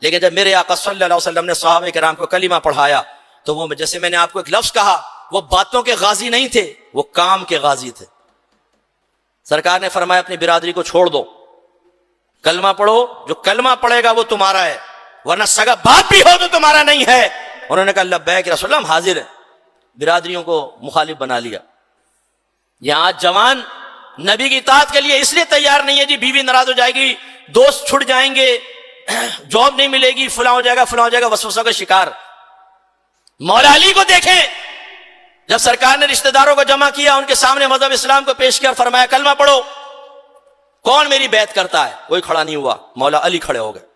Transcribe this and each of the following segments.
لیکن جب میرے آقا صلی اللہ علیہ وسلم نے صحابہ کرام کو کلمہ پڑھایا تو وہ جیسے میں نے آپ کو ایک لفظ کہا، وہ باتوں کے غازی نہیں تھے، وہ کام کے غازی تھے۔ سرکار نے فرمایا اپنی برادری کو چھوڑ دو، کلمہ پڑھو، جو کلمہ پڑھے گا وہ تمہارا ہے، ورنہ سگا باپ بھی ہو تو تمہارا نہیں ہے۔ انہوں نے کہا لبیک یا رسول اللہ، ہم حاضر ہیں۔ برادریوں کو مخالف بنا لیا۔ یہاں جوان نبی کی اطاعت کے لیے اس لیے تیار نہیں ہے جی بیوی ناراض ہو جائے گی، دوست چھٹ جائیں گے، جاب نہیں ملے گی، فلاں ہو جائے گا فلاں ہو جائے گا، وسوسہ کا شکار۔ مولا علی کو دیکھیں، جب سرکار نے رشتہ داروں کو جمع کیا، ان کے سامنے مذہب اسلام کو پیش کیا اور فرمایا کلمہ پڑھو، کون میری بیعت کرتا ہے؟ کوئی کھڑا نہیں ہوا، مولا علی کھڑے ہو گئے۔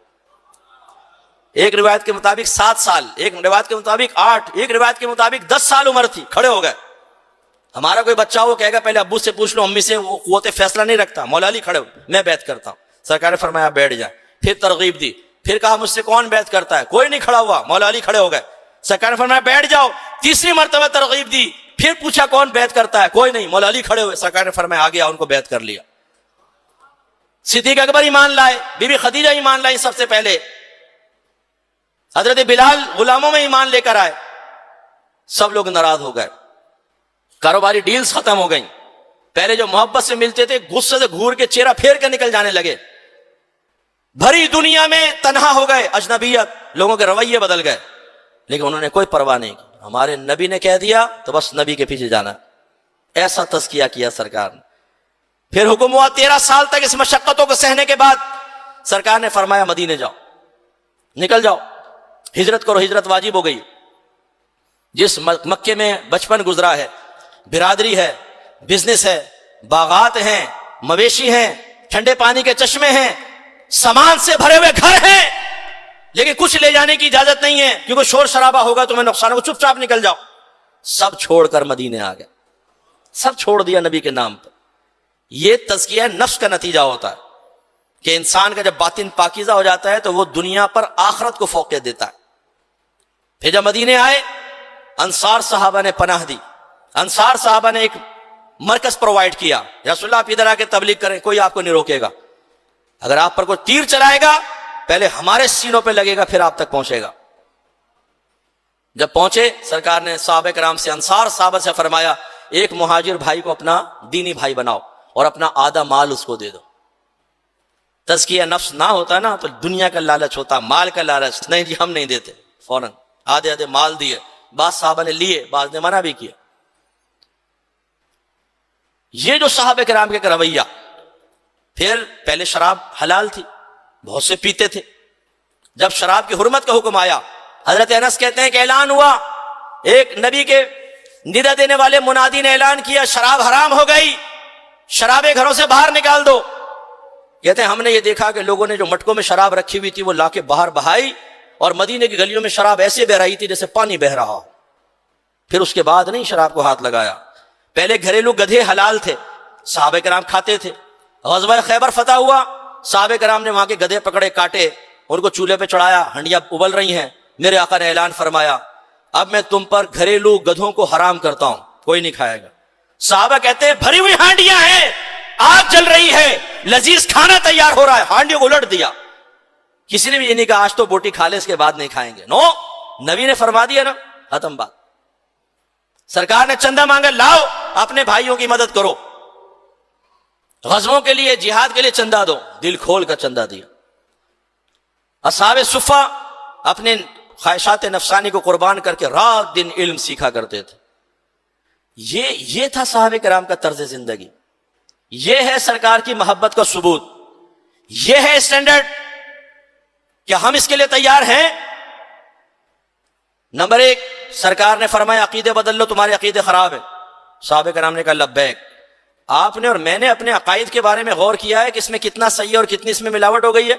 ایک روایت کے مطابق 7 سال، ایک روایت کے مطابق 8، ایک روایت کے مطابق 10 سال عمر تھی، کھڑے ہو گئے۔ ہمارا کوئی بچہ وہ کہے گا پہلے ابو سے پوچھ لو، امی سے، وہ قوت فیصلہ نہیں رکھتا۔ مولا علی کھڑے ہو، میں بیعت کرتا ہوں۔ سرکار نے فرمایا بیٹھ جائیں، پھر ترغیب دی، پھر کہا مجھ سے کون بیعت کرتا ہے؟ کوئی نہیں کھڑا ہوا، مولا علی کھڑے ہو گئے۔ سرکار نے فرمایا بیٹھ جاؤ، تیسری مرتبہ ترغیب دی، پھر پوچھا کون بیعت کرتا ہے؟ کوئی نہیں، مولا علی کھڑے ہوئے۔ سرکار نے فرمایا آگے آؤ، ان کو بیعت کر لیا۔ صدیق اکبر ایمان لائے، بی بی خدیجہ ایمان لائی سب سے پہلے، حضرت بلال غلاموں میں ایمان لے کر آئے۔ سب لوگ ناراض ہو گئے، کاروباری ڈیلز ختم ہو گئیں۔ پہلے جو محبت سے ملتے تھے غصے سے گھور کے چہرہ پھیر کے نکل جانے لگے۔ بھری دنیا میں تنہا ہو گئے، اجنبیت، لوگوں کے رویے بدل گئے، لیکن انہوں نے کوئی پرواہ نہیں کی۔ ہمارے نبی نے کہہ دیا تو بس نبی کے پیچھے جانا، ایسا تزکیہ کیا سرکار نے۔ پھر حکم ہوا 13 سال تک اس مشقتوں کو سہنے کے بعد سرکار نے فرمایا مدینے جاؤ، نکل جاؤ، ہجرت کرو، ہجرت واجب ہو گئی۔ جس مکے میں بچپن گزرا ہے، برادری ہے، بزنس ہے، باغات ہیں، مویشی ہیں، ٹھنڈے پانی کے چشمے ہیں، سامان سے بھرے ہوئے گھر ہیں، لیکن کچھ لے جانے کی اجازت نہیں ہے کیونکہ شور شرابہ ہوگا تمہیں نقصان ہوگا، چپ چاپ نکل جاؤ۔ سب چھوڑ کر مدینے آ گئے، سب چھوڑ دیا نبی کے نام پر۔ یہ تزکیہ نفس کا نتیجہ ہوتا ہے کہ انسان کا جب باطن پاکیزہ ہو جاتا ہے تو وہ دنیا پر آخرت کو فوقیت دیتا ہے۔ پھر جب مدینے آئے، انصار صحابہ نے پناہ دی، انصار صحابہ نے ایک مرکز پرووائڈ کیا، یا رسول اللہ آپ ادھر آ کے تبلیغ کریں، کوئی آپ کو نہیں روکے گا، اگر آپ پر کوئی تیر چلائے گا پہلے ہمارے سینوں پہ لگے گا پھر آپ تک پہنچے گا۔ جب پہنچے سرکار نے صحابہ کرام سے، انصار صحابہ سے فرمایا ایک مہاجر بھائی کو اپنا دینی بھائی بناؤ اور اپنا آدھا مال اس کو دے دو۔ تزکیہ نفس نہ ہوتا نا تو دنیا کا لالچ ہوتا، مال کا لالچ، نہیں جی ہم نہیں دیتے، فوراً آدھے آدھے مال دیے۔ بعض صحابہ نے لیے، بعض نے منع بھی کیا۔ یہ جو صحابہ کرام کے رویہ، پھر پہلے شراب حلال تھی، بہت سے پیتے تھے، جب شراب کی حرمت کا حکم آیا، حضرت انس کہتے ہیں کہ اعلان ہوا، ایک نبی کے ندا دینے والے منادی نے اعلان کیا شراب حرام ہو گئی، شرابیں گھروں سے باہر نکال دو۔ کہتے ہیں ہم نے یہ دیکھا کہ لوگوں نے جو مٹکوں میں شراب رکھی ہوئی تھی وہ لا کے باہر بہائی، اور مدینے کی گلیوں میں شراب ایسے بہ رہی تھی جیسے پانی بہ رہا۔ پھر اس کے بعد نہیں شراب کو ہاتھ لگایا۔ پہلے گھریلو گدھے حلال تھے، صحابہ کرام کھاتے تھے۔ غزوہ خیبر فتح ہوا، صحابہ کرام نے وہاں کے گدھے پکڑے، کاٹے، ان کو چولہے پہ چڑھایا، ہنڈیاں ابل رہی ہیں۔ میرے آقا نے اعلان فرمایا اب میں تم پر گھریلو گدھوں کو حرام کرتا ہوں، کوئی نہیں کھائے گا۔ صحابہ کہتے ہیں بھری ہوئی ہانڈیاں ہیں، آگ جل رہی ہے، لذیذ کھانا تیار ہو رہا ہے، ہانڈیوں کو الٹ دیا۔ کسی نے بھی یہ نہیں کہا آج تو بوٹی کھا لے اس کے بعد نہیں کھائیں گے، نو، نبی نے فرما دیا نا، ختم بات۔ سرکار نے چندہ مانگا، لاؤ اپنے بھائیوں کی مدد کرو، غزووں کے لیے، جہاد کے لیے چندہ دو، دل کھول کر چندہ دیا۔ اصحاب صفہ اپنے خواہشات نفسانی کو قربان کر کے رات دن علم سیکھا کرتے تھے۔ یہ تھا صحابہ کرام کا طرز زندگی، یہ ہے سرکار کی محبت کا ثبوت، یہ ہے اسٹینڈرڈ۔ کیا ہم اس کے لیے تیار ہیں؟ نمبر 1، سرکار نے فرمایا عقیدے بدل لو، تمہارے عقیدے خراب ہیں۔ صحابہ کرام نے کہا لبیک۔ آپ نے اور میں نے اپنے عقائد کے بارے میں غور کیا ہے کہ اس میں کتنا صحیح ہے اور کتنی اس میں ملاوٹ ہو گئی ہے؟